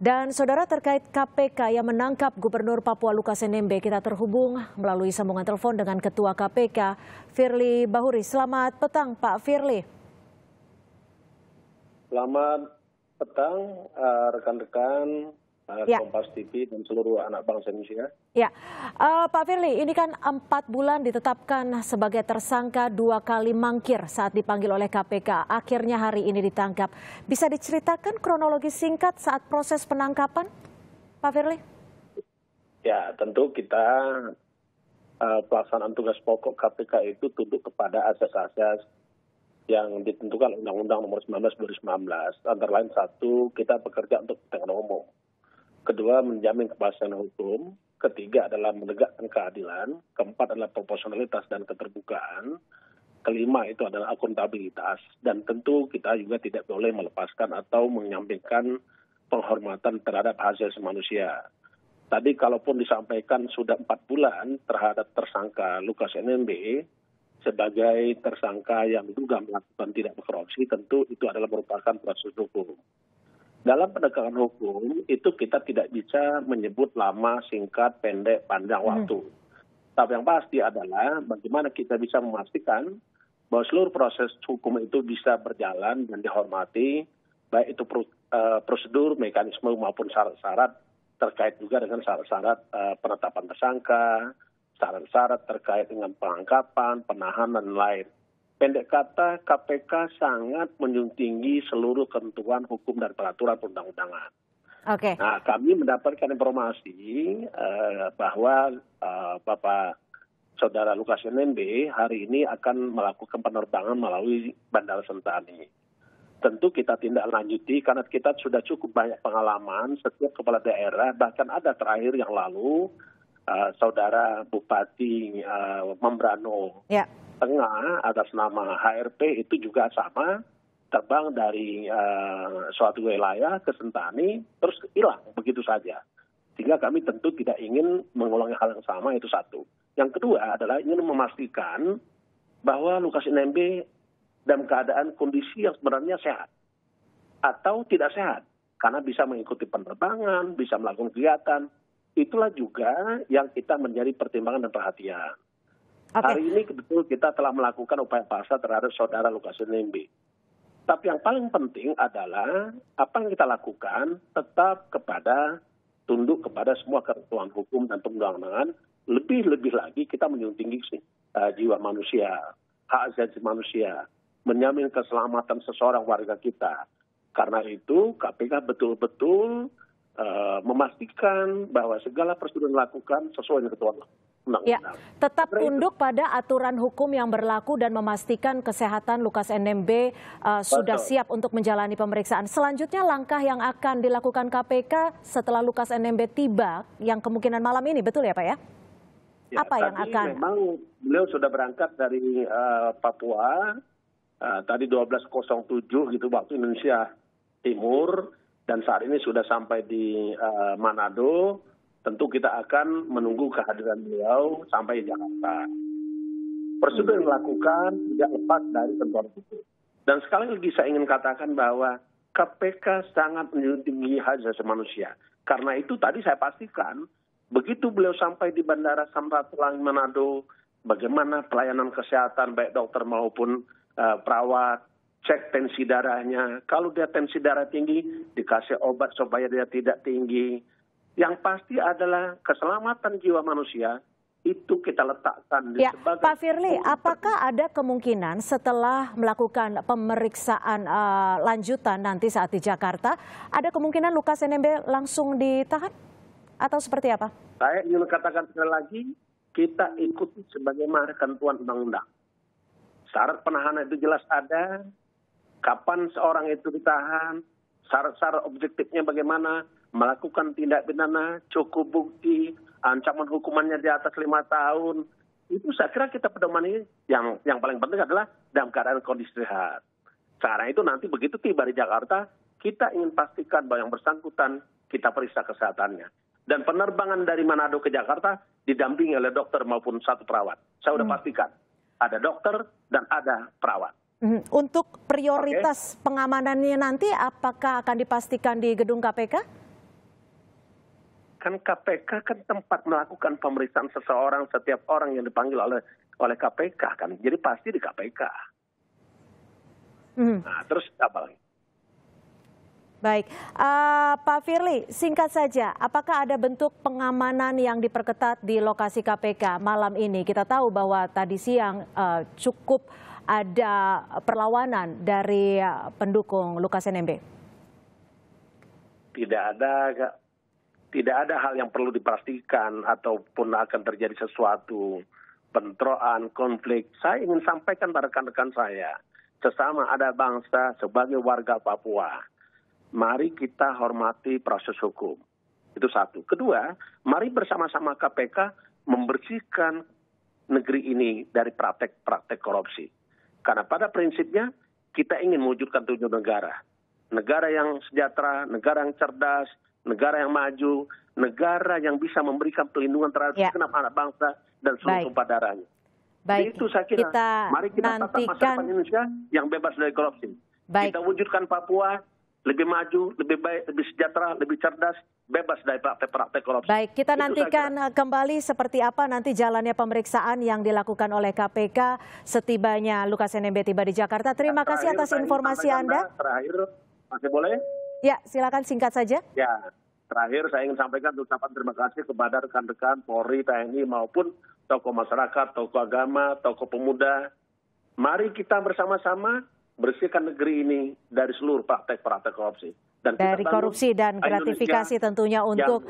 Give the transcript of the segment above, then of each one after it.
Dan saudara, terkait KPK yang menangkap Gubernur Papua Lukas NMB, kita terhubung melalui sambungan telepon dengan Ketua KPK, Firly Bahuri. Selamat petang, Pak Firly. Selamat petang, rekan-rekan Kompas TV dan seluruh anak bangsa Indonesia. Ya, Pak Firly, ini kan 4 bulan ditetapkan sebagai tersangka 2 kali mangkir saat dipanggil oleh KPK. Akhirnya hari ini ditangkap. Bisa diceritakan kronologi singkat saat proses penangkapan, Pak Firly? Ya, tentu kita pelaksanaan tugas pokok KPK itu tunduk kepada asas-asas yang ditentukan Undang-Undang Nomor 19 2019. Antara lain, 1, kita bekerja untuk kepentingan umum. Kedua, menjamin kepastian hukum. Ketiga adalah menegakkan keadilan. Keempat adalah proporsionalitas dan keterbukaan. Kelima itu adalah akuntabilitas. Dan tentu kita juga tidak boleh melepaskan atau menyampingkan penghormatan terhadap hak asasi manusia. Tadi kalaupun disampaikan sudah 4 bulan terhadap tersangka Lukas NMB sebagai tersangka yang diduga melakukan tindak korupsi, tentu itu adalah merupakan proses hukum. Dalam penegakan hukum itu kita tidak bisa menyebut lama, singkat, pendek, panjang waktu. Tapi yang pasti adalah bagaimana kita bisa memastikan bahwa seluruh proses hukum itu bisa berjalan dan dihormati, baik itu prosedur, mekanisme maupun syarat-syarat terkait juga dengan syarat-syarat penetapan tersangka, syarat-syarat terkait dengan penangkapan, penahanan, dan lain. Pendek kata, KPK sangat menjunjung tinggi seluruh ketentuan hukum dan peraturan perundang-undangan. Oke. Nah, kami mendapatkan informasi bahwa Bapak Saudara Lukas NMB hari ini akan melakukan penerbangan melalui Bandara Sentani. Tentu kita tindak lanjuti karena kita sudah cukup banyak pengalaman setiap kepala daerah, bahkan ada terakhir yang lalu Saudara Bupati Membrano. Ya. Tengah atas nama HRP itu juga sama, terbang dari suatu wilayah ke Sentani terus hilang begitu saja. Sehingga kami tentu tidak ingin mengulangi hal yang sama, itu satu. Yang kedua adalah ingin memastikan bahwa Lukas NMB dalam keadaan kondisi yang sebenarnya sehat atau tidak sehat karena bisa mengikuti penerbangan, bisa melakukan kegiatan. Itulah juga yang kita menjadi pertimbangan dan perhatian. Okay. Hari ini betul kita telah melakukan upaya paksa terhadap Saudara Lukas NMB. Tapi yang paling penting adalah apa yang kita lakukan tetap tunduk kepada semua ketentuan hukum dan perundang-undangan. Lebih-lebih lagi kita menjunjung tinggi jiwa manusia, hak asasi manusia, menjamin keselamatan seseorang warga kita. Karena itu KPK betul-betul memastikan bahwa segala prosedur dilakukan sesuai dengan ketentuan undang-undang. Ya, tetap tunduk pada aturan hukum yang berlaku dan memastikan kesehatan Lukas NMB sudah siap untuk menjalani pemeriksaan. Selanjutnya langkah yang akan dilakukan KPK setelah Lukas NMB tiba yang kemungkinan malam ini, betul ya Pak ya? Apa yang akan? Memang beliau sudah berangkat dari Papua tadi 12.07 gitu waktu Indonesia Timur dan saat ini sudah sampai di Manado. Tentu kita akan menunggu kehadiran beliau sampai di Jakarta. Prosedur yang dilakukan tidak lepas dari ketentuan hukum. Dan sekali lagi saya ingin katakan bahwa KPK sangat menjunjung tinggi hak asasi manusia. Karena itu tadi saya pastikan, begitu beliau sampai di Bandara Samratulangi Manado, bagaimana pelayanan kesehatan baik dokter maupun perawat, cek tensi darahnya. Kalau dia tensi darah tinggi, dikasih obat supaya dia tidak tinggi. Yang pasti adalah keselamatan jiwa manusia itu kita letakkan di sebagai... Pak Firly, apakah ada kemungkinan setelah melakukan pemeriksaan lanjutan nanti saat di Jakarta, ada kemungkinan Lukas NMB langsung ditahan? Atau seperti apa? Saya ingin katakan sekali lagi, kita ikuti sebagaimana ketentuan undang-undang. Syarat penahanan itu jelas ada, kapan seorang itu ditahan, syarat-syarat objektifnya bagaimana, melakukan tindak pidana, cukup bukti, ancaman hukumannya di atas 5 tahun. Itu saya kira kita pedoman ini yang paling penting adalah dalam keadaan kondisi sehat. Karena itu nanti begitu tiba di Jakarta, kita ingin pastikan bahwa yang bersangkutan kita periksa kesehatannya. Dan penerbangan dari Manado ke Jakarta didampingi oleh dokter maupun satu perawat. Saya sudah pastikan ada dokter dan ada perawat. Untuk prioritas pengamanannya nanti apakah akan dipastikan di gedung KPK? kan KPK kan tempat melakukan pemeriksaan seseorang, setiap orang yang dipanggil oleh KPK kan, jadi pasti di KPK. Nah, terus apa lagi? Baik, Pak Firly, singkat saja, apakah ada bentuk pengamanan yang diperketat di lokasi KPK malam ini? Kita tahu bahwa tadi siang cukup ada perlawanan dari pendukung Lukas NMB. Tidak ada hal yang perlu dipastikan ataupun akan terjadi sesuatu bentrokan, konflik. Saya ingin sampaikan pada rekan-rekan saya, sesama ada bangsa sebagai warga Papua, mari kita hormati proses hukum. Itu satu. Kedua, mari bersama-sama KPK membersihkan negeri ini dari praktek-praktek korupsi. Karena pada prinsipnya kita ingin mewujudkan 7 negara. Negara yang sejahtera, negara yang cerdas, negara yang maju, negara yang bisa memberikan pelindungan terhadap segenap anak bangsa dan seluruh tumpah darahnya. Baik, itu saya kira, mari kita tatap masa depan Indonesia yang bebas dari korupsi. Baik. Kita wujudkan Papua lebih maju, lebih baik, lebih sejahtera, lebih cerdas, bebas dari praktek-praktek korupsi. Baik, kita nantikan kembali seperti apa nanti jalannya pemeriksaan yang dilakukan oleh KPK setibanya Lukas NMB tiba di Jakarta. Terima kasih atas informasi Anda. Terakhir, masih boleh? Ya, silakan singkat saja. Ya, terakhir saya ingin sampaikan ucapan terima kasih kepada rekan-rekan Polri, TNI maupun tokoh masyarakat, tokoh agama, tokoh pemuda. Mari kita bersama-sama bersihkan negeri ini dari seluruh praktek-praktek korupsi. Dan dari korupsi dan gratifikasi tentunya untuk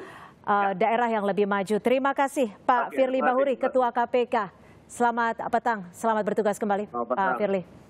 daerah yang lebih maju. Terima kasih Pak Firly Bahuri, Ketua KPK. Selamat petang, selamat bertugas kembali Pak Firly.